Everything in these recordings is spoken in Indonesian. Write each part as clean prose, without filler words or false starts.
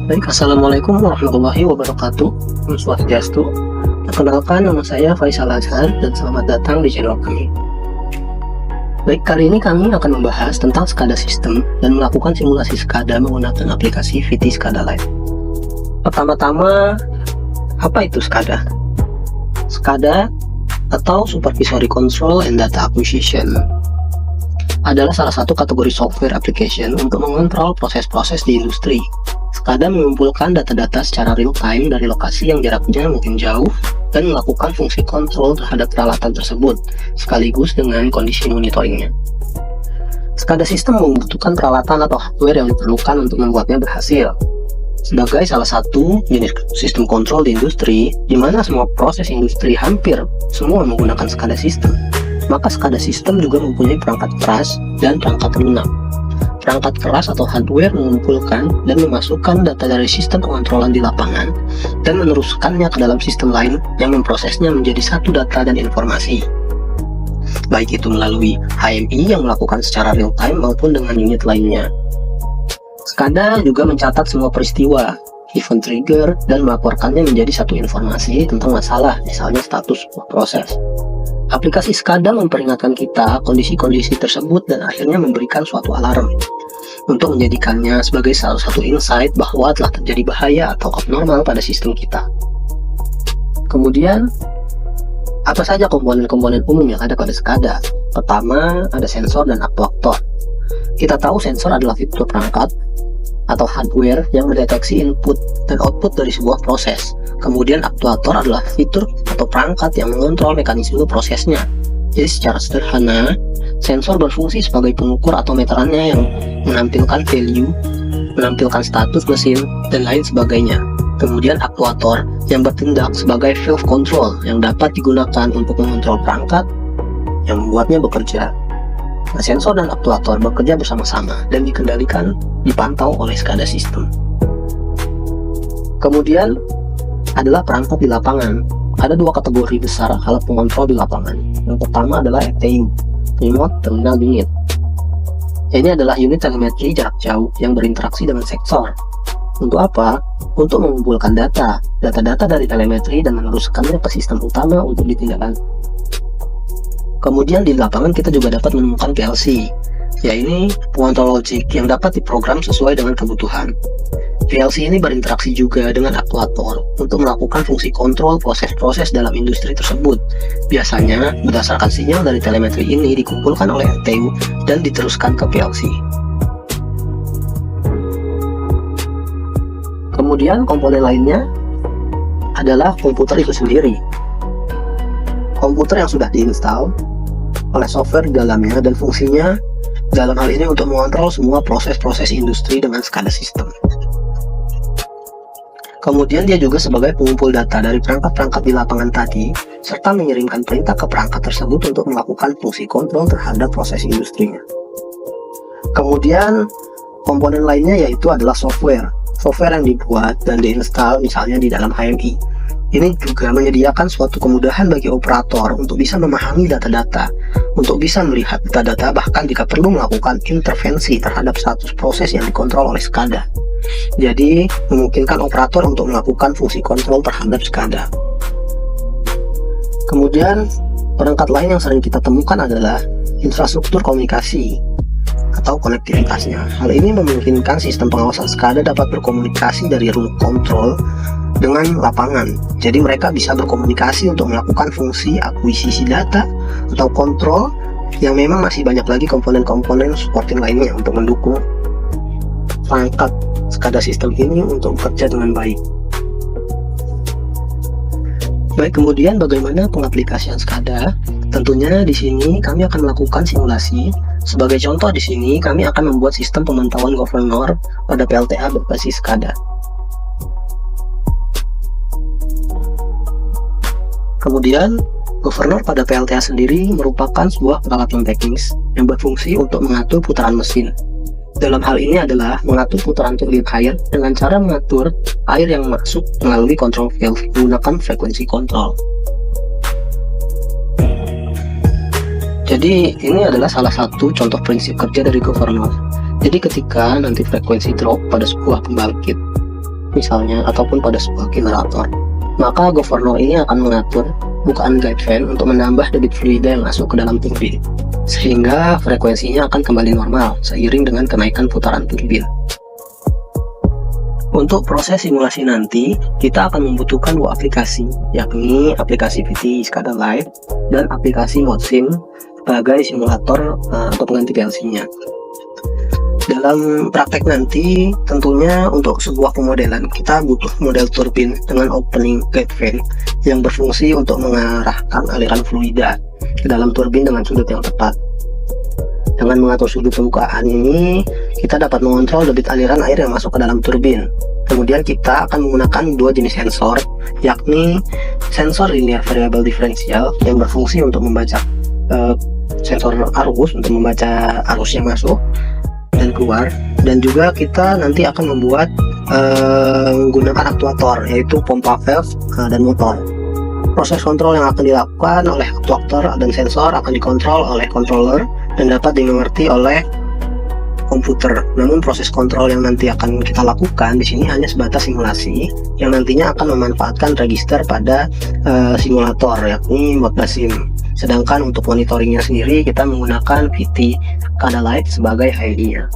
Baik, Assalamualaikum warahmatullahi wabarakatuh. Om Swastiastu. Perkenalkan, nama saya Faisal Azhar dan selamat datang di channel kami. Baik, kali ini kami akan membahas tentang SCADA System dan melakukan simulasi SCADA menggunakan aplikasi VT SCADA Lite. Pertama-tama, apa itu SCADA? SCADA atau Supervisory Control and Data Acquisition adalah salah satu kategori software application untuk mengontrol proses-proses di industri. SCADA mengumpulkan data-data secara real-time dari lokasi yang jaraknya mungkin jauh dan melakukan fungsi kontrol terhadap peralatan tersebut, sekaligus dengan kondisi monitoringnya. SCADA System membutuhkan peralatan atau hardware yang diperlukan untuk membuatnya berhasil. Sebagai salah satu jenis sistem kontrol di industri, di mana semua proses industri hampir semua menggunakan SCADA System, maka SCADA System juga mempunyai perangkat keras dan perangkat lunak. Perangkat keras atau hardware mengumpulkan dan memasukkan data dari sistem pengontrolan di lapangan dan meneruskannya ke dalam sistem lain yang memprosesnya menjadi satu data dan informasi. Baik itu melalui HMI yang melakukan secara real time maupun dengan unit lainnya. SCADA juga mencatat semua peristiwa, event trigger, dan melaporkannya menjadi satu informasi tentang masalah, misalnya status sebuah proses. Aplikasi SCADA memperingatkan kita kondisi-kondisi tersebut dan akhirnya memberikan suatu alarm untuk menjadikannya sebagai salah satu insight bahwa telah terjadi bahaya atau abnormal pada sistem kita. Kemudian, apa saja komponen-komponen umum yang ada pada SCADA? Pertama, ada sensor dan aktuator. Kita tahu sensor adalah fitur perangkat atau hardware yang mendeteksi input dan output dari sebuah proses. Kemudian aktuator adalah fitur atau perangkat yang mengontrol mekanisme prosesnya. Jadi secara sederhana, sensor berfungsi sebagai pengukur atau meterannya yang menampilkan value, menampilkan status mesin, dan lain sebagainya. Kemudian aktuator yang bertindak sebagai valve control yang dapat digunakan untuk mengontrol perangkat yang membuatnya bekerja. Nah, sensor dan aktuator bekerja bersama-sama dan dikendalikan, dipantau oleh SCADA System. Kemudian adalah perangkat di lapangan. Ada dua kategori besar alat pengontrol di lapangan. Yang pertama adalah RTU, Remote Terminal Unit. Ini adalah unit telemetri jarak jauh yang berinteraksi dengan sensor. Untuk apa? Untuk mengumpulkan data-data dari telemetri dan meneruskannya ke sistem utama untuk ditindaklanjuti. Kemudian di lapangan kita juga dapat menemukan PLC, yaitu pengontrol logik yang dapat diprogram sesuai dengan kebutuhan. PLC ini berinteraksi juga dengan aktuator untuk melakukan fungsi kontrol proses-proses dalam industri tersebut. Biasanya, berdasarkan sinyal dari telemetri ini dikumpulkan oleh RTU dan diteruskan ke PLC. Kemudian komponen lainnya adalah komputer itu sendiri. Komputer yang sudah diinstal oleh software di dalamnya dan fungsinya dalam hal ini untuk mengontrol semua proses-proses industri dengan SCADA System. Kemudian dia juga sebagai pengumpul data dari perangkat-perangkat di lapangan tadi, serta mengirimkan perintah ke perangkat tersebut untuk melakukan fungsi kontrol terhadap proses industrinya. Kemudian komponen lainnya yaitu adalah software yang dibuat dan diinstal misalnya di dalam HMI. Ini juga menyediakan suatu kemudahan bagi operator untuk bisa memahami data-data, untuk bisa melihat data-data bahkan jika perlu melakukan intervensi terhadap status proses yang dikontrol oleh SCADA. Jadi, memungkinkan operator untuk melakukan fungsi kontrol terhadap SCADA. Kemudian, perangkat lain yang sering kita temukan adalah infrastruktur komunikasi atau konektivitasnya. Hal ini memungkinkan sistem pengawasan SCADA dapat berkomunikasi dari root control dengan lapangan. Jadi mereka bisa berkomunikasi untuk melakukan fungsi akuisisi data atau kontrol yang memang masih banyak lagi komponen-komponen supporting lainnya untuk mendukung perangkat SCADA System ini untuk bekerja dengan baik. Baik, kemudian bagaimana pengaplikasian SCADA? Tentunya di sini kami akan melakukan simulasi. Sebagai contoh di sini kami akan membuat sistem pemantauan governor pada PLTA berbasis SCADA. Kemudian, governor pada PLTA sendiri merupakan sebuah peralatan teknis yang berfungsi untuk mengatur putaran mesin. Dalam hal ini adalah mengatur putaran turbin air dengan cara mengatur air yang masuk melalui control valve menggunakan frekuensi kontrol. Jadi, ini adalah salah satu contoh prinsip kerja dari governor. Jadi ketika nanti frekuensi drop pada sebuah pembangkit, misalnya, ataupun pada sebuah generator. Maka governor ini akan mengatur bukaan guide fan untuk menambah debit fluida yang masuk ke dalam turbin, sehingga frekuensinya akan kembali normal seiring dengan kenaikan putaran turbin. Untuk proses simulasi nanti, kita akan membutuhkan dua aplikasi, yakni aplikasi VT SCADA Lite dan aplikasi ModSim sebagai simulator atau pengganti PLC-nya. Dalam praktek nanti, tentunya untuk sebuah pemodelan, kita butuh model turbin dengan opening guide fan yang berfungsi untuk mengarahkan aliran fluida ke dalam turbin dengan sudut yang tepat. Dengan mengatur sudut pembukaan ini, kita dapat mengontrol debit aliran air yang masuk ke dalam turbin. Kemudian kita akan menggunakan dua jenis sensor, yakni sensor linear variable differential yang berfungsi untuk membaca sensor arus, untuk membaca arus yang masuk dan keluar, dan juga kita nanti akan membuat menggunakan aktuator, yaitu pompa valve dan motor. Proses kontrol yang akan dilakukan oleh aktuator dan sensor akan dikontrol oleh controller dan dapat dimengerti oleh komputer. Namun proses kontrol yang nanti akan kita lakukan di sini hanya sebatas simulasi yang nantinya akan memanfaatkan register pada simulator, yakni Modbus SIM. Sedangkan untuk monitoringnya sendiri kita menggunakan VT SCADA Lite sebagai ID-nya.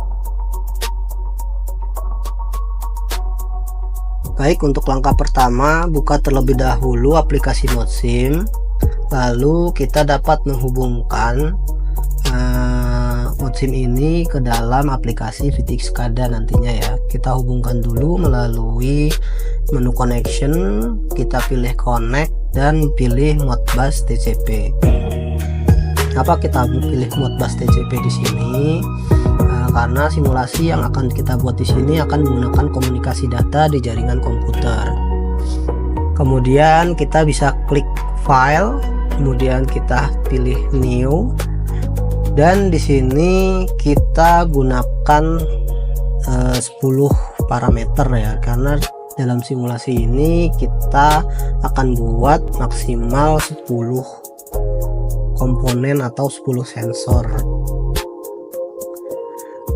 Baik, untuk langkah pertama, buka terlebih dahulu aplikasi ModSim, lalu kita dapat menghubungkan ModSim ini ke dalam aplikasi VT SCADA nantinya ya. Kita hubungkan dulu melalui menu connection, kita pilih connect dan pilih Modbus TCP. Kenapa kita pilih Modbus TCP di sini? Karena simulasi yang akan kita buat di sini akan menggunakan komunikasi data di jaringan komputer. Kemudian kita bisa klik file, kemudian kita pilih new, dan di sini kita gunakan 10 parameter ya, karena dalam simulasi ini kita akan buat maksimal 10 komponen atau 10 sensor.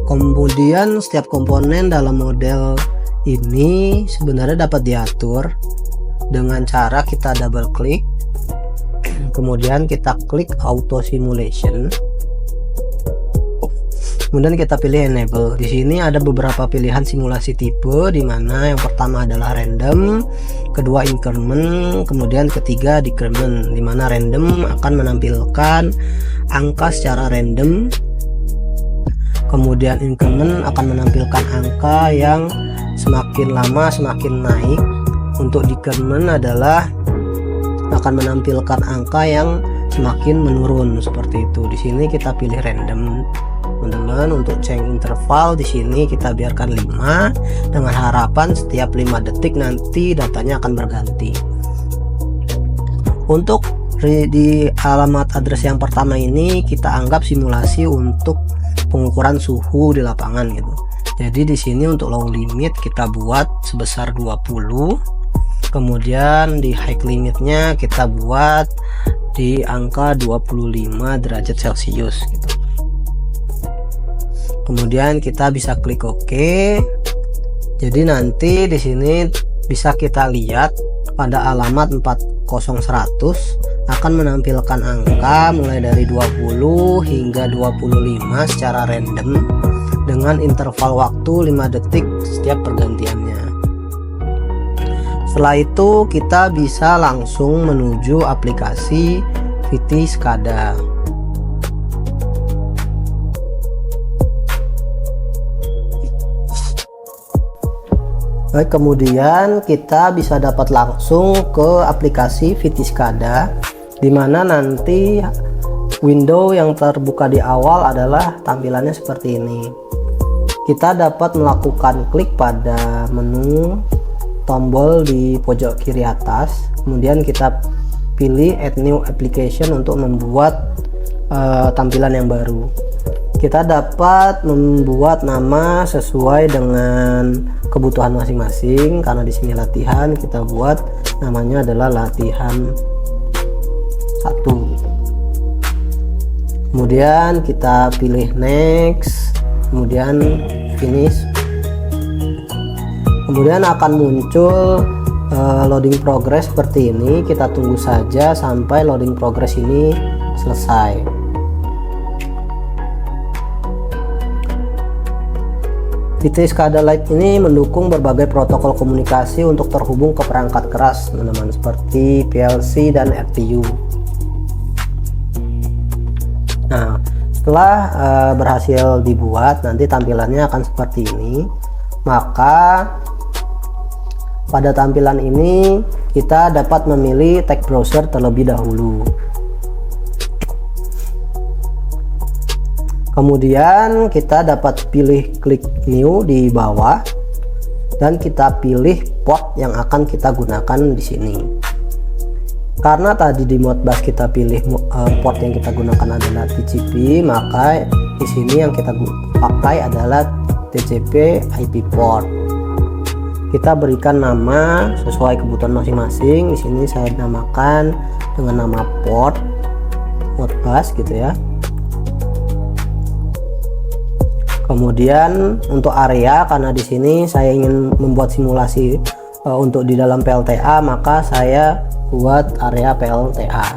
Kemudian setiap komponen dalam model ini sebenarnya dapat diatur dengan cara kita double klik, kemudian kita klik auto simulation, kemudian kita pilih enable. Di sini ada beberapa pilihan simulasi tipe, di mana yang pertama adalah random, kedua increment, kemudian ketiga decrement, di mana random akan menampilkan angka secara random, kemudian increment akan menampilkan angka yang semakin lama semakin naik. Untuk decrement adalah akan menampilkan angka yang semakin menurun, seperti itu. Di sini kita pilih random, teman-teman. Untuk change interval di sini kita biarkan 5, dengan harapan setiap 5 detik nanti datanya akan berganti. Untuk di alamat address yang pertama ini kita anggap simulasi untuk pengukuran suhu di lapangan gitu. Jadi di sini untuk low limit kita buat sebesar 20, kemudian di high limitnya kita buat di angka 25 derajat Celcius gitu. Kemudian kita bisa klik OK. Jadi nanti di sini bisa kita lihat pada alamat 40100 akan menampilkan angka mulai dari 20 hingga 25 secara random dengan interval waktu 5 detik setiap pergantiannya. Setelah itu kita bisa langsung menuju aplikasi VT SCADA. Baik, kemudian kita bisa dapat langsung ke aplikasi VT SCADA, di mana nanti window yang terbuka di awal adalah tampilannya seperti ini. Kita dapat melakukan klik pada menu tombol di pojok kiri atas, kemudian kita pilih add new application untuk membuat tampilan yang baru. Kita dapat membuat nama sesuai dengan kebutuhan masing-masing. Karena di sini latihan, kita buat namanya adalah latihan 1. Kemudian kita pilih next, kemudian finish. Kemudian akan muncul loading progress seperti ini. Kita tunggu saja sampai loading progress ini selesai. VT SCADA Lite ini mendukung berbagai protokol komunikasi untuk terhubung ke perangkat keras, teman-teman, seperti PLC dan RTU. Nah, setelah berhasil dibuat, nanti tampilannya akan seperti ini. Maka pada tampilan ini kita dapat memilih tag browser terlebih dahulu. Kemudian kita dapat pilih klik new di bawah dan kita pilih port yang akan kita gunakan di sini. Karena tadi di Modbus kita pilih port yang kita gunakan adalah TCP, maka di sini yang kita pakai adalah TCP IP port. Kita berikan nama sesuai kebutuhan masing-masing. Di sini saya namakan dengan nama port Modbus gitu ya. Kemudian untuk area, karena di sini saya ingin membuat simulasi untuk di dalam PLTA, maka saya buat area PLTA.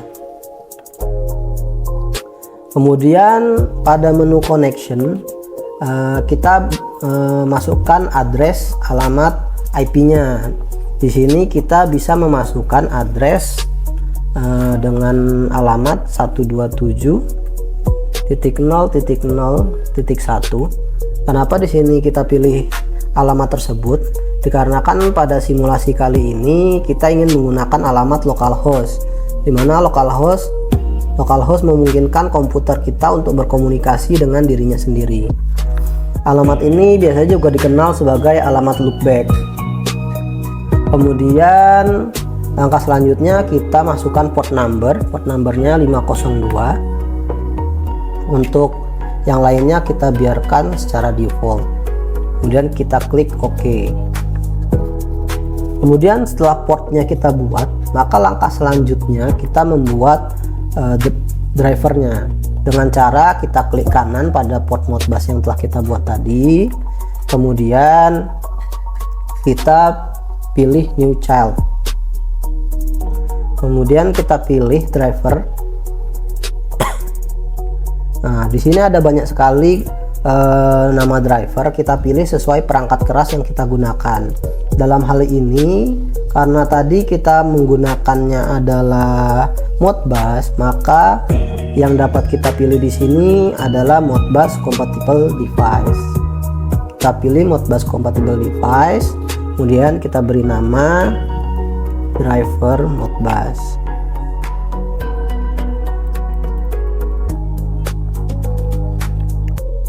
Kemudian pada menu connection kita masukkan address alamat IP-nya. Di sini kita bisa memasukkan address dengan alamat 127.0.0.1. Kenapa di sini kita pilih alamat tersebut? Dikarenakan pada simulasi kali ini kita ingin menggunakan alamat localhost, di mana localhost memungkinkan komputer kita untuk berkomunikasi dengan dirinya sendiri. Alamat ini biasanya juga dikenal sebagai alamat loopback. Kemudian langkah selanjutnya kita masukkan port numbernya 502. Untuk yang lainnya kita biarkan secara default. Kemudian kita klik OK. Kemudian setelah portnya kita buat, maka langkah selanjutnya kita membuat drivernya dengan cara kita klik kanan pada port Modbus yang telah kita buat tadi. Kemudian kita pilih new child. Kemudian kita pilih driver. Nah, di sini ada banyak sekali nama driver. Kita pilih sesuai perangkat keras yang kita gunakan. Dalam hal ini, karena tadi kita menggunakannya adalah Modbus, maka yang dapat kita pilih di sini adalah Modbus compatible device. Kita pilih Modbus compatible device, kemudian kita beri nama driver Modbus.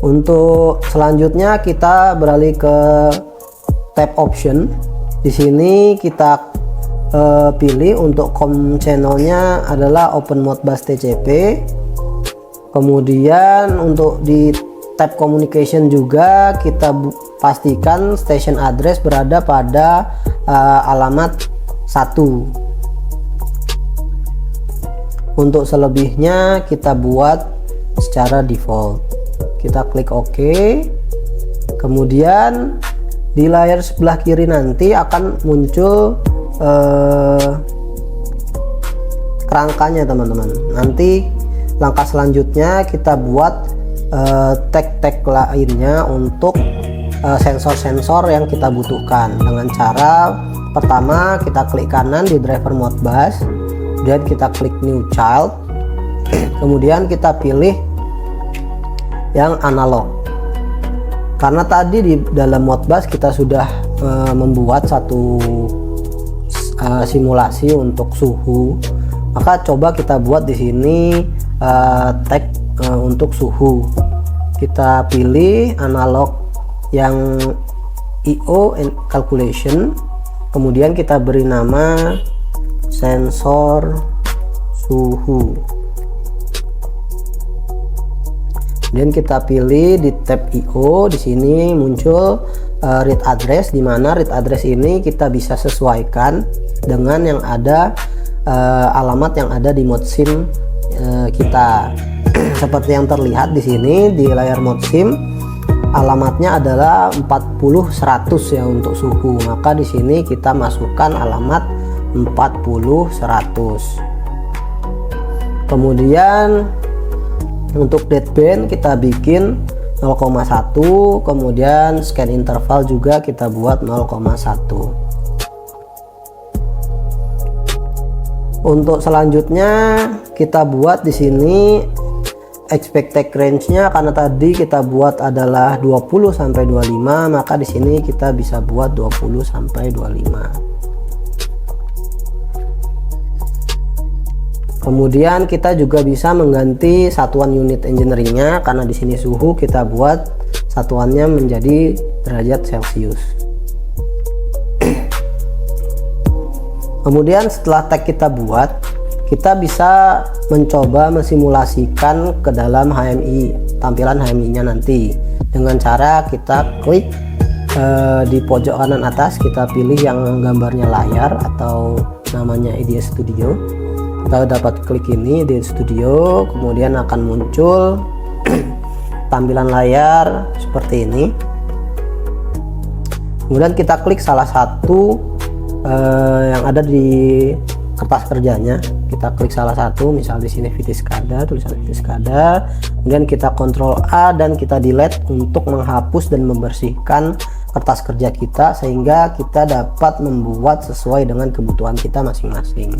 Untuk selanjutnya kita beralih ke tab option. Di sini kita pilih untuk COM channelnya adalah Open Modbus TCP. Kemudian untuk di tab communication juga kita pastikan station address berada pada alamat 1. Untuk selebihnya kita buat secara default. Kita klik OK. Kemudian di layar sebelah kiri nanti akan muncul kerangkanya, teman-teman. Nanti langkah selanjutnya kita buat tag-tag lainnya untuk sensor-sensor yang kita butuhkan. Dengan cara pertama kita klik kanan di driver Modbus, kemudian kita klik new child, kemudian kita pilih yang analog. Karena tadi di dalam Modbus kita sudah membuat satu simulasi untuk suhu, maka coba kita buat di sini tag untuk suhu. Kita pilih analog yang IO calculation, kemudian kita beri nama sensor suhu. Kemudian kita pilih di tab IO. Di sini muncul read address, di mana read address ini kita bisa sesuaikan dengan yang ada alamat yang ada di ModSim kita. Seperti yang terlihat di sini di layar ModSim, alamatnya adalah 40-100 ya untuk suhu, maka di sini kita masukkan alamat 40-100. Kemudian untuk deadband kita bikin 0,1, kemudian scan interval juga kita buat 0,1. Untuk selanjutnya kita buat di sini expected range-nya, karena tadi kita buat adalah 20 sampai 25, maka di sini kita bisa buat 20 sampai 25. Kemudian kita juga bisa mengganti satuan unit engineering-nya, karena di sini suhu kita buat satuannya menjadi derajat Celcius. Kemudian setelah tag kita buat, kita bisa mencoba mensimulasikan ke dalam HMI, tampilan HMI-nya nanti dengan cara kita klik di pojok kanan atas, kita pilih yang gambarnya layar atau namanya IDS Studio. Kita dapat klik ini IDS Studio, kemudian akan muncul tampilan layar seperti ini. Kemudian kita klik salah satu yang ada di kertas kerjanya, kita klik salah satu, misal di sini Vitiskada, tulisan Vitiskada, kemudian kita Ctrl A dan kita delete untuk menghapus dan membersihkan kertas kerja kita, sehingga kita dapat membuat sesuai dengan kebutuhan kita masing-masing.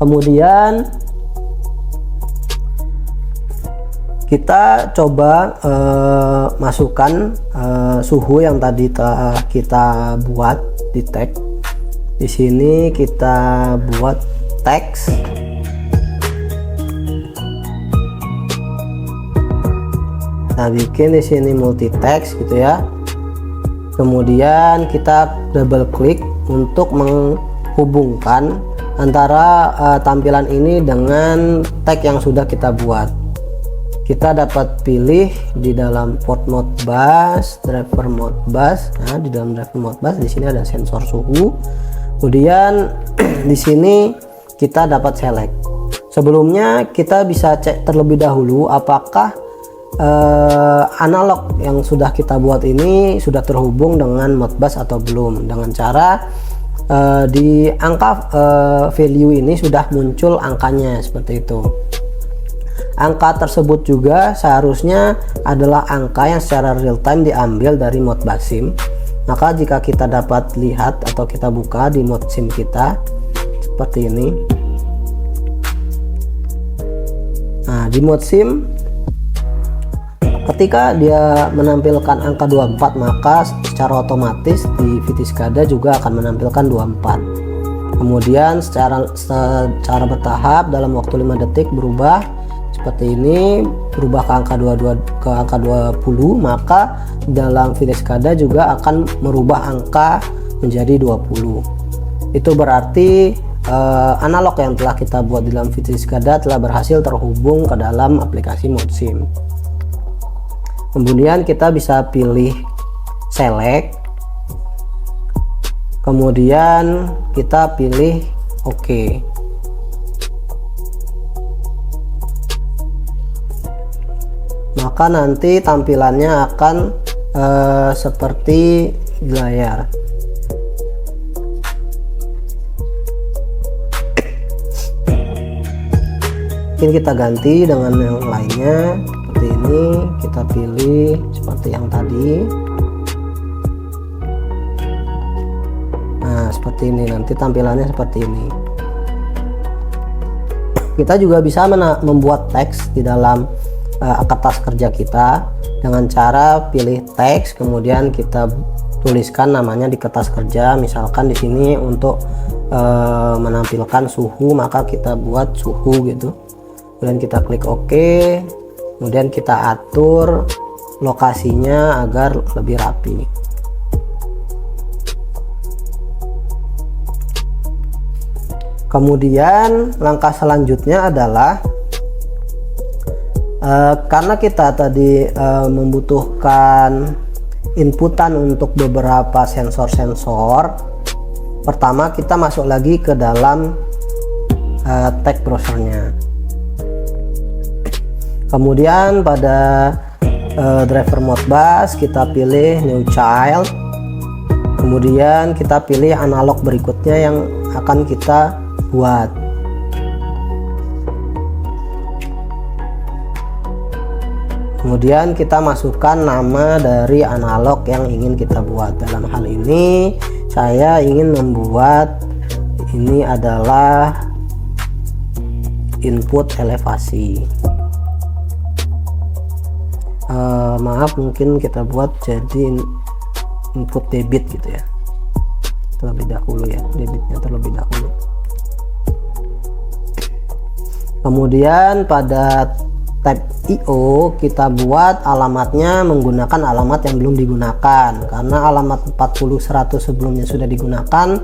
Kemudian kita coba masukkan suhu yang tadi telah kita buat di tag. Di sini kita buat teks, kita bikin di sini multi text gitu ya. Kemudian kita double klik untuk menghubungkan antara tampilan ini dengan tag yang sudah kita buat. Kita dapat pilih di dalam port mode bus, driver mode bus. Nah, di dalam driver mode bus di sini ada sensor suhu. Kemudian di sini kita dapat select. Sebelumnya kita bisa cek terlebih dahulu apakah analog yang sudah kita buat ini sudah terhubung dengan Modbus atau belum, dengan cara di angka value ini sudah muncul angkanya seperti itu. Angka tersebut juga seharusnya adalah angka yang secara real time diambil dari Modbus SIM. Maka jika kita dapat lihat atau kita buka di mode SIM kita seperti ini. Nah, di mode SIM ketika dia menampilkan angka 24, maka secara otomatis di Vitiskada juga akan menampilkan 24. Kemudian secara bertahap dalam waktu 5 detik berubah seperti ini, berubah ke angka 22 ke angka 20, maka dalam Vitiskada juga akan merubah angka menjadi 20. Itu berarti analog yang telah kita buat di dalam Vitiskada telah berhasil terhubung ke dalam aplikasi mode SIM. Kemudian kita bisa pilih select, kemudian kita pilih OK. Maka nanti tampilannya akan seperti di layar. Mungkin kita ganti dengan yang lainnya seperti ini, kita pilih seperti yang tadi. Nah, seperti ini, nanti tampilannya seperti ini. Kita juga bisa membuat teks di dalam kertas kerja kita dengan cara pilih teks, kemudian kita tuliskan namanya di kertas kerja. Misalkan di sini untuk menampilkan suhu, maka kita buat suhu gitu. Kemudian kita klik OK, kemudian kita atur lokasinya agar lebih rapi. Kemudian langkah selanjutnya adalah karena kita tadi membutuhkan inputan untuk beberapa sensor-sensor, pertama kita masuk lagi ke dalam tag browsernya. Kemudian pada driver Modbus kita pilih new child, kemudian kita pilih analog berikutnya yang akan kita buat. Kemudian kita masukkan nama dari analog yang ingin kita buat. Dalam hal ini saya ingin membuat ini adalah input elevasi. Maaf, mungkin kita buat jadi input debit gitu ya, terlebih dahulu ya, debitnya terlebih dahulu. Kemudian pada tab IO kita buat alamatnya menggunakan alamat yang belum digunakan, karena alamat 40.100 sebelumnya sudah digunakan,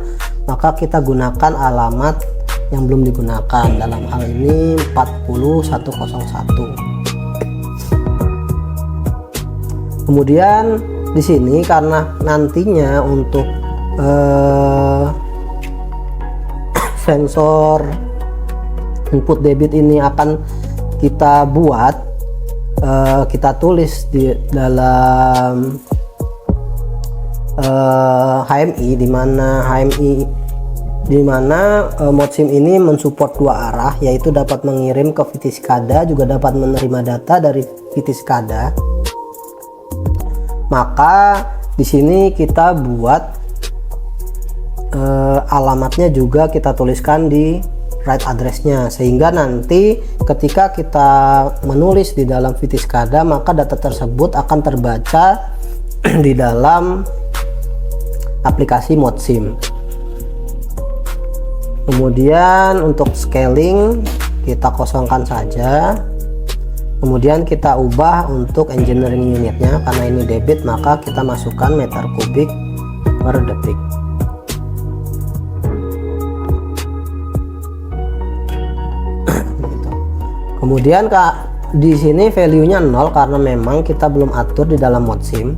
maka kita gunakan alamat yang belum digunakan, dalam hal ini 40.101. Kemudian di sini karena nantinya untuk sensor input debit ini akan kita buat, kita tulis di dalam HMI, di mana ModSim ini mensupport dua arah, yaitu dapat mengirim ke VT SCADA, juga dapat menerima data dari VT SCADA. Maka di sini kita buat alamatnya juga kita tuliskan di write address-nya, sehingga nanti ketika kita menulis di dalam VT SCADA maka data tersebut akan terbaca di dalam aplikasi ModSim. Kemudian untuk scaling kita kosongkan saja. Kemudian kita ubah untuk engineering unitnya, karena ini debit maka kita masukkan meter kubik per detik. Kemudian di sini value-nya 0 karena memang kita belum atur di dalam ModSim.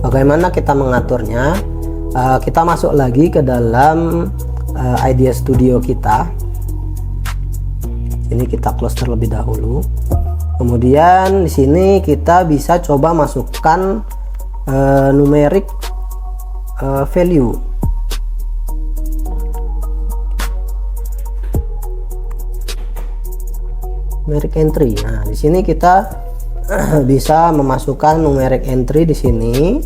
Bagaimana kita mengaturnya? Kita masuk lagi ke dalam Idea Studio kita. Ini kita close terlebih dahulu. Kemudian di sini kita bisa coba masukkan numeric value. Numeric entry. Nah, di sini kita bisa memasukkan numeric entry di sini.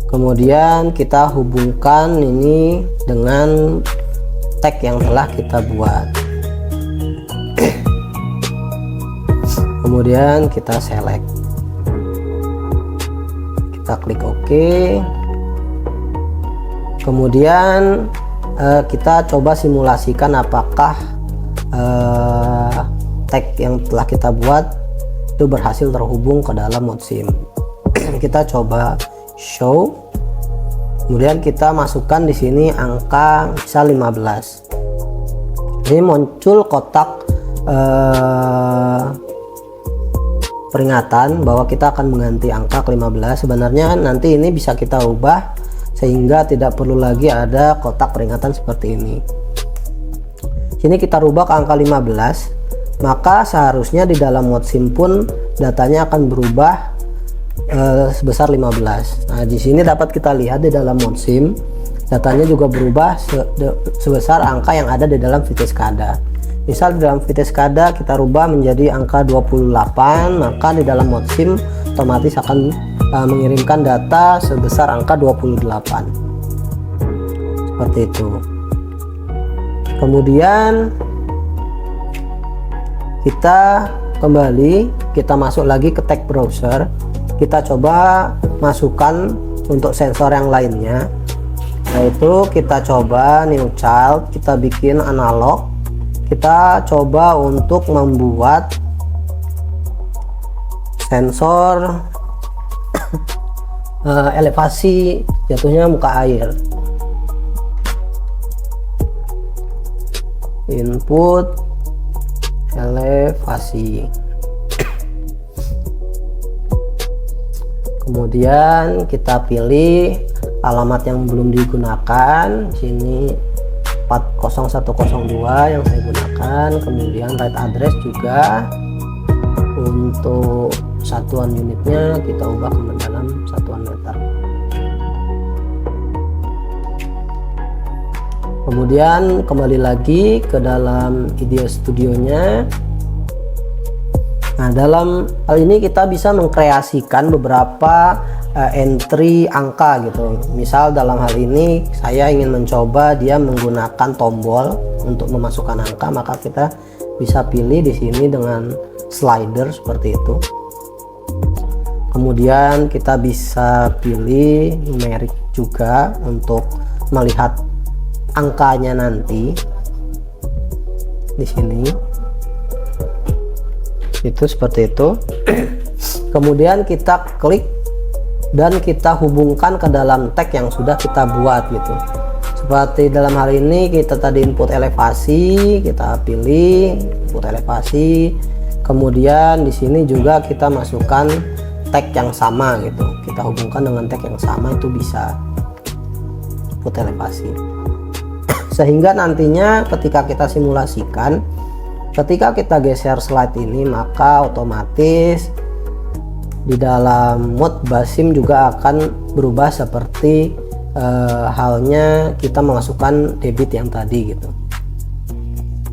Kemudian kita hubungkan ini dengan tag yang telah kita buat. Kemudian kita select, kita klik OK. Kemudian kita coba simulasikan apakah tag yang telah kita buat itu berhasil terhubung ke dalam ModSim. Kita coba show, kemudian kita masukkan di sini angka misal 15. Ini muncul kotak peringatan bahwa kita akan mengganti angka ke 15. Sebenarnya nanti ini bisa kita ubah sehingga tidak perlu lagi ada kotak peringatan seperti ini. Sini kita rubah ke angka 15, maka seharusnya di dalam ModSim pun datanya akan berubah sebesar 15. Nah, di sini dapat kita lihat di dalam ModSim datanya juga berubah sebesar angka yang ada di dalam VT SCADA. Misal di dalam VT SCADA kita rubah menjadi angka 28, maka di dalam ModSim otomatis akan mengirimkan data sebesar angka 28. Seperti itu. Kemudian kita kembali, kita masuk lagi ke tag browser. Kita coba masukkan untuk sensor yang lainnya, yaitu kita coba new child, kita bikin analog. Kita coba untuk membuat sensor elevasi jatuhnya muka air. Input elevasi. Kemudian kita pilih alamat yang belum digunakan. Sini 40102 yang saya gunakan. Kemudian write address juga, untuk satuan unitnya kita ubah ke dalam satuan meter. Kemudian kembali lagi ke dalam IDEA Studio-nya. Nah, dalam hal ini kita bisa mengkreasikan beberapa entry angka gitu. Misal dalam hal ini saya ingin mencoba dia menggunakan tombol untuk memasukkan angka, maka kita bisa pilih di sini dengan slider seperti itu. Kemudian kita bisa pilih numerik juga untuk melihat angkanya nanti di sini. Itu seperti itu. Kemudian kita klik dan kita hubungkan ke dalam tag yang sudah kita buat gitu. Seperti dalam hal ini kita tadi input elevasi, kita pilih input elevasi. Kemudian di sini juga kita masukkan tag yang sama gitu. Kita hubungkan dengan tag yang sama, itu bisa input elevasi. Sehingga nantinya ketika kita simulasikan, ketika kita geser slide ini, maka otomatis di dalam mode BASIM juga akan berubah seperti halnya kita memasukkan debit yang tadi gitu.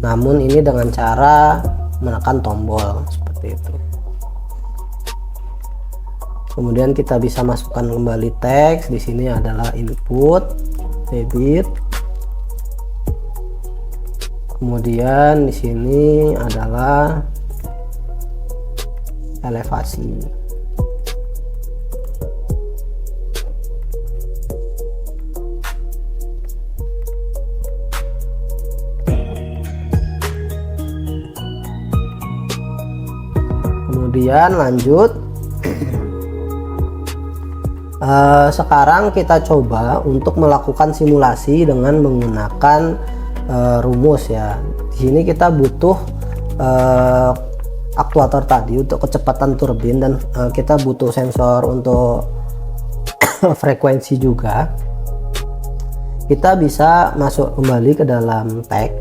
Namun ini dengan cara menekan tombol seperti itu. Kemudian kita bisa masukkan kembali teks. Di sini adalah input debit. Kemudian di sini adalah elevasi. Kemudian lanjut. Sekarang kita coba untuk melakukan simulasi dengan menggunakan rumus ya. Di sini kita butuh aktuator tadi untuk kecepatan turbin, dan kita butuh sensor untuk frekuensi juga. Kita bisa masuk kembali ke dalam tag.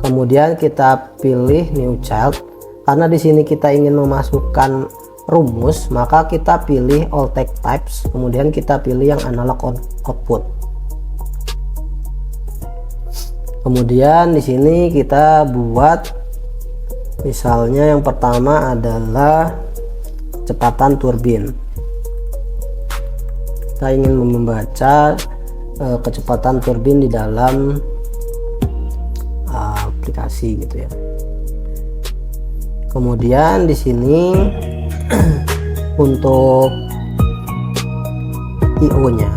Kemudian kita pilih new child. Karena di sini kita ingin memasukkan rumus, maka kita pilih all tag types. Kemudian kita pilih yang analog output. Kemudian di sini kita buat, misalnya yang pertama adalah kecepatan turbin. Kita ingin membaca kecepatan turbin di dalam aplikasi gitu ya. Kemudian di sini untuk IO-nya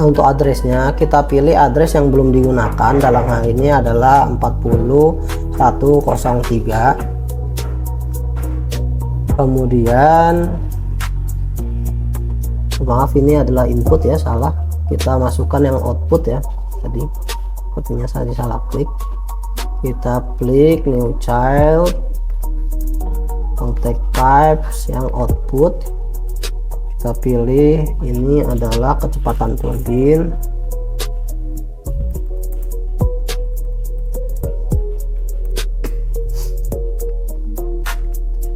untuk addressnya kita pilih address yang belum digunakan. Dalam hal ini adalah 40103. Kemudian maaf, ini adalah input ya, salah. Kita masukkan yang output ya, tadi sepertinya saya salah klik. Kita klik new child, contact types yang output. Kita pilih ini adalah kecepatan turbin.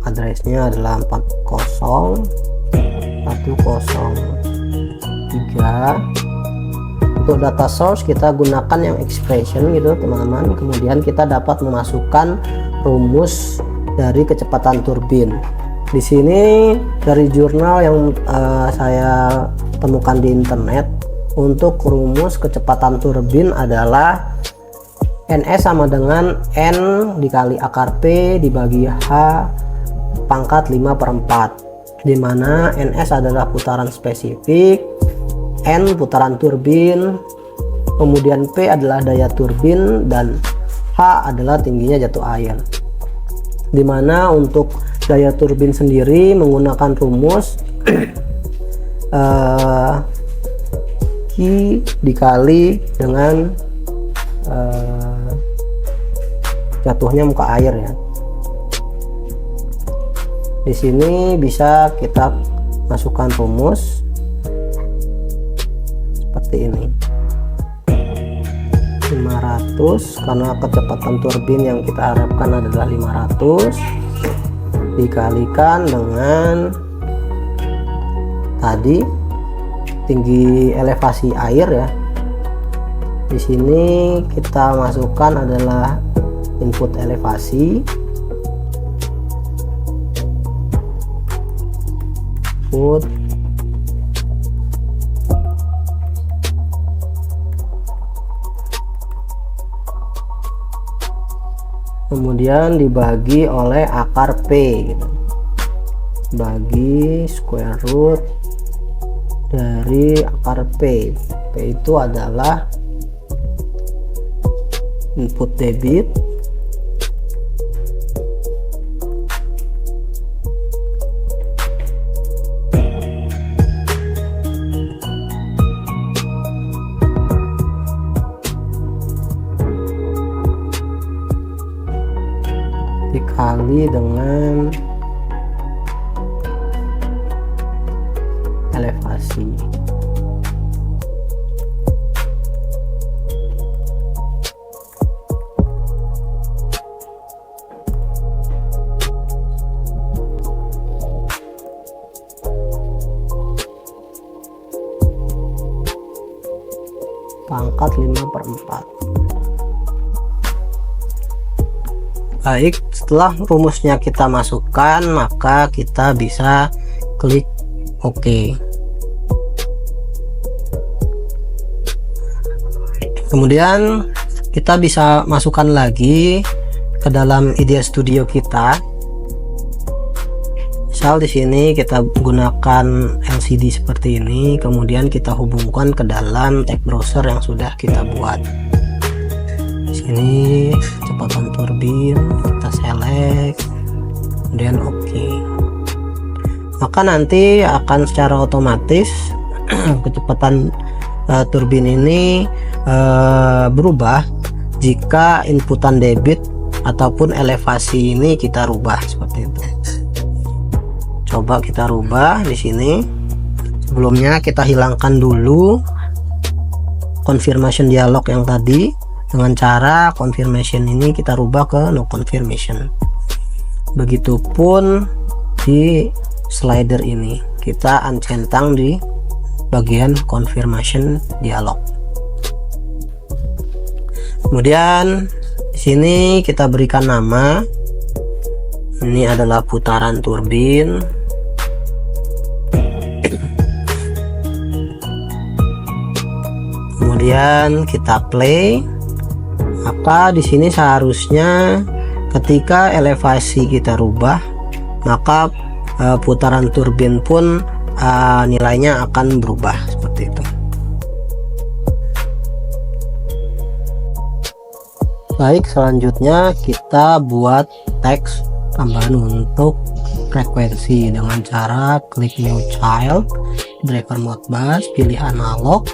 Addressnya adalah 40103. Untuk data source kita gunakan yang expression gitu teman-teman. Kemudian kita dapat memasukkan rumus dari kecepatan turbin. Di sini dari jurnal yang saya temukan di internet, untuk rumus kecepatan turbin adalah NS sama dengan N dikali akar P dibagi H pangkat 5/4, di mana NS adalah putaran spesifik, N putaran turbin, kemudian P adalah daya turbin, dan H adalah tingginya jatuh air. Dimana untuk daya turbin sendiri menggunakan rumus Q dikali dengan jatuhnya muka air ya. Di sini bisa kita masukkan rumus seperti ini. 500 karena kecepatan turbin yang kita harapkan adalah 500 dikalikan dengan tadi tinggi elevasi air ya. Di sini kita masukkan adalah input elevasi, kemudian dibagi oleh akar P gitu. Bagi square root dari akar P. P itu adalah input debit dikali dengan elevasi. Pangkat 5/4. Baik, setelah rumusnya kita masukkan, maka kita bisa klik OK. Kemudian kita bisa masukkan lagi ke dalam Idea Studio kita. Misal di sini kita gunakan LCD seperti ini, kemudian kita hubungkan ke dalam text browser yang sudah kita buat. Di sini kecepatan turbin kita select, kemudian OK. Maka nanti akan secara otomatis kecepatan turbin ini berubah jika inputan debit ataupun elevasi ini kita rubah seperti itu. Coba kita rubah di sini. Sebelumnya kita hilangkan dulu confirmation dialog yang tadi dengan cara confirmation ini kita rubah ke no confirmation. Begitupun di slider ini kita uncentang di bagian confirmation dialog. Kemudian di sini kita berikan nama. Ini adalah putaran turbin. Kemudian kita play. Maka di sini seharusnya ketika elevasi kita rubah, maka putaran turbin pun nilainya akan berubah seperti itu. Baik, selanjutnya kita buat teks tambahan untuk frekuensi dengan cara klik new child, driver modbus, pilih analog,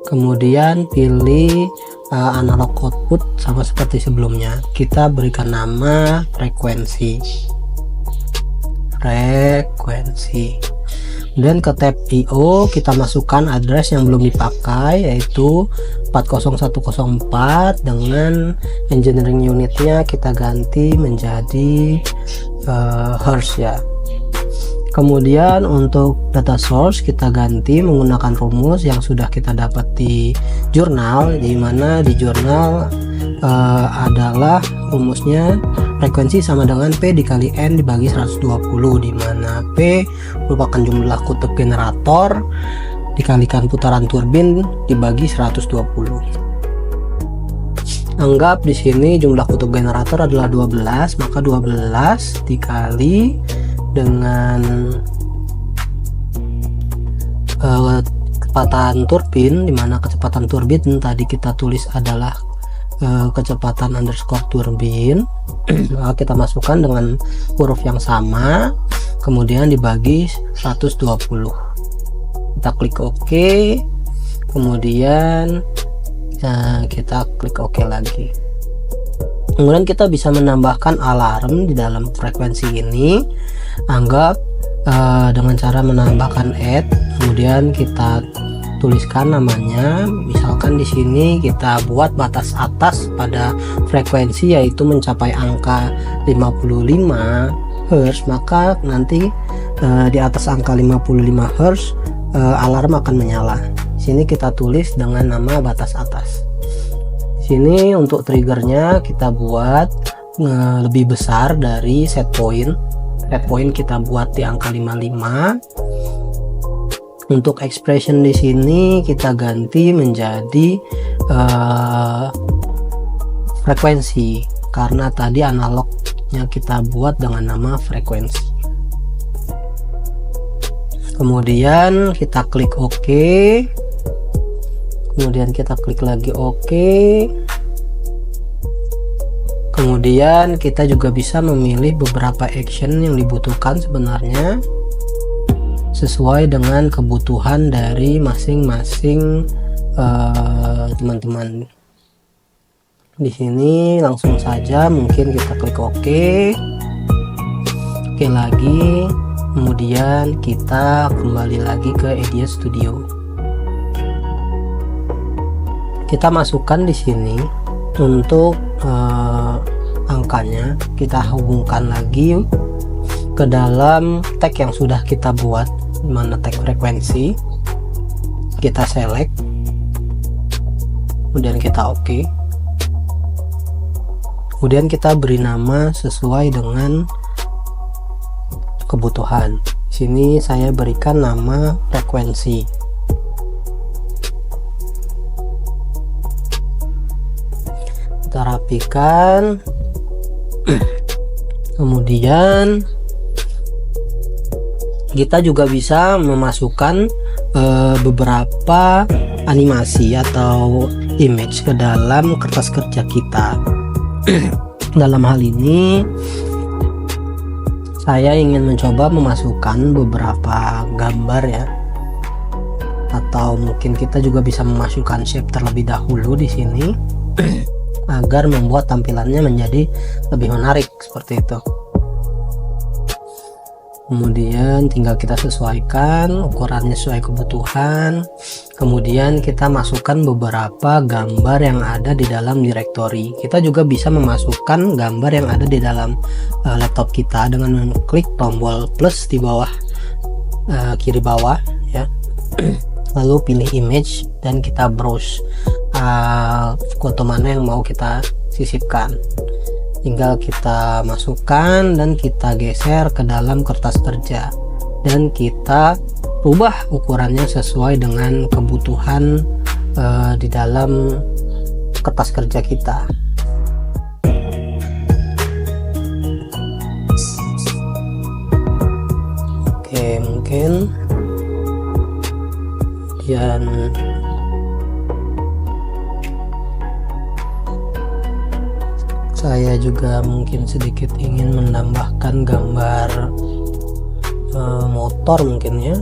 kemudian pilih analog output sama seperti sebelumnya. Kita berikan nama frekuensi. Kemudian ke tab IO kita masukkan address yang belum dipakai, yaitu 40104 dengan engineering unitnya kita ganti menjadi Hertz ya. Kemudian untuk data source kita ganti menggunakan rumus yang sudah kita dapat di jurnal, di mana di jurnal adalah rumusnya frekuensi sama dengan P dikali N dibagi 120, di mana P merupakan jumlah kutub generator dikalikan putaran turbin dibagi 120. Anggap di sini jumlah kutub generator adalah 12, maka 12 dikali dengan kecepatan turbin, dimana kecepatan turbin tadi kita tulis adalah kecepatan underscore turbin. Kita masukkan dengan huruf yang sama, kemudian dibagi 120. Kita klik OK, kemudian kita klik OK lagi. Kemudian kita bisa menambahkan alarm di dalam frekuensi ini. anggap dengan cara menambahkan add, kemudian kita tuliskan namanya. Misalkan di sini kita buat batas atas pada frekuensi yaitu mencapai angka 55 Hz, maka nanti di atas angka 55 Hz alarm akan menyala. Di sini kita tulis dengan nama batas atas. Di sini untuk triggernya kita buat lebih besar dari set point. Set point kita buat di angka 55. Untuk expression di sini kita ganti menjadi frekuensi, karena tadi analognya kita buat dengan nama frekuensi. Kemudian kita klik OK. Kemudian kita klik lagi OK. Kemudian kita juga bisa memilih beberapa action yang dibutuhkan sebenarnya sesuai dengan kebutuhan dari masing-masing teman-teman. Di sini langsung saja mungkin kita klik OK. Oke lagi, kemudian kita kembali lagi ke Idea Studio. Kita masukkan di sini untuk angkanya, kita hubungkan lagi ke dalam tag yang sudah kita buat, mana tag frekuensi. Kita select, kemudian kita OK. Kemudian kita beri nama sesuai dengan kebutuhan. Di sini saya berikan nama frekuensi. Kita rapikan. Kemudian kita juga bisa memasukkan beberapa animasi atau image ke dalam kertas kerja kita. Dalam hal ini saya ingin mencoba memasukkan beberapa gambar ya, atau mungkin kita juga bisa memasukkan shape terlebih dahulu di sini agar membuat tampilannya menjadi lebih menarik seperti itu. Kemudian tinggal kita sesuaikan ukurannya sesuai kebutuhan. Kemudian kita masukkan beberapa gambar yang ada di dalam directory. Kita juga bisa memasukkan gambar yang ada di dalam laptop kita dengan mengklik tombol plus di bawah kiri bawah ya. Lalu pilih image dan kita browse foto mana yang mau kita sisipkan. Tinggal kita masukkan dan kita geser ke dalam kertas kerja, dan kita ubah ukurannya sesuai dengan kebutuhan di dalam kertas kerja kita. Oke, mungkin dan saya juga mungkin sedikit ingin menambahkan gambar motor mungkin ya.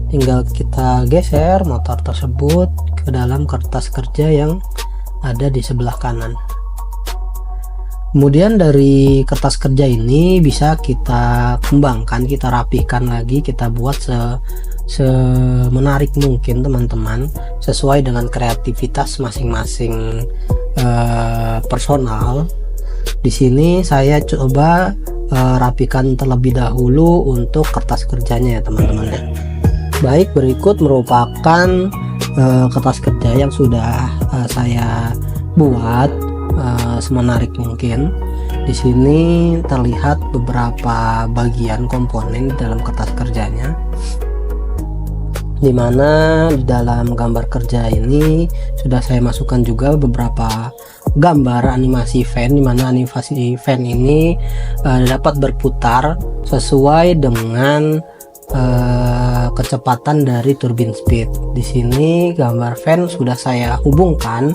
Tinggal kita geser motor tersebut ke dalam kertas kerja yang ada di sebelah kanan. Kemudian dari kertas kerja ini bisa kita kembangkan, kita rapihkan lagi, kita buat semenarik mungkin teman-teman, sesuai dengan kreativitas masing-masing personal. Di sini saya coba rapikan terlebih dahulu untuk kertas kerjanya ya teman-teman ya. Baik, berikut merupakan kertas kerja yang sudah saya buat semenarik mungkin. Di sini terlihat beberapa bagian komponen dalam kertas kerjanya, dimana di dalam gambar kerja ini sudah saya masukkan juga beberapa gambar animasi fan, dimana animasi fan ini dapat berputar sesuai dengan kecepatan dari turbin speed. Di sini gambar fan sudah saya hubungkan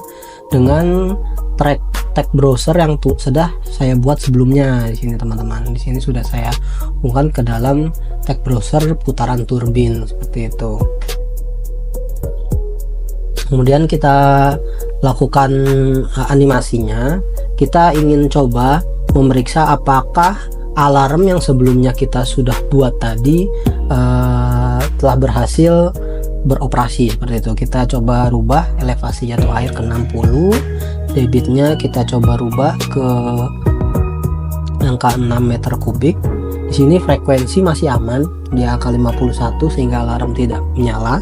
dengan tag browser yang sudah saya buat sebelumnya. Di sini teman-teman, di sini sudah saya hubungkan ke dalam tag browser putaran turbin seperti itu. Kemudian kita lakukan animasinya. kita ingin coba memeriksa apakah alarm yang sebelumnya kita sudah buat tadi telah berhasil beroperasi. Seperti itu, kita coba rubah elevasi jatuh air ke 60, debitnya kita coba rubah ke angka 6 meter kubik. Di sini frekuensi masih aman di angka 51 sehingga alarm tidak menyala.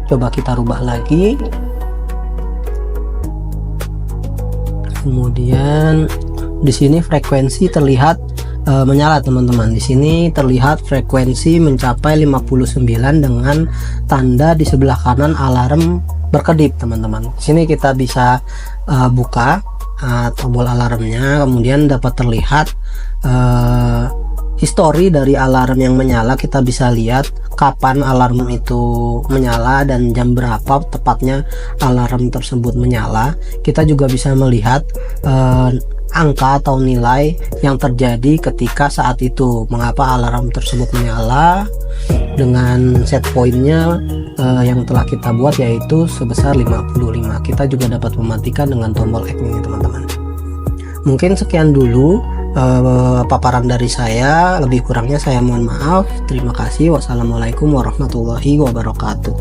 Coba kita rubah lagi, kemudian di sini frekuensi terlihat menyala teman-teman. Di sini terlihat frekuensi mencapai 59 dengan tanda di sebelah kanan alarm berkedip teman-teman. Di sini kita bisa buka tombol alarmnya, kemudian dapat terlihat histori dari alarm yang menyala. Kita bisa lihat kapan alarm itu menyala dan jam berapa tepatnya alarm tersebut menyala. Kita juga bisa melihat angka atau nilai yang terjadi ketika saat itu, mengapa alarm tersebut menyala, dengan set pointnya yang telah kita buat yaitu sebesar 55. Kita juga dapat mematikan dengan tombol X ini teman-teman. Mungkin sekian dulu paparan dari saya, lebih kurangnya saya mohon maaf. Terima kasih. Wassalamualaikum warahmatullahi wabarakatuh.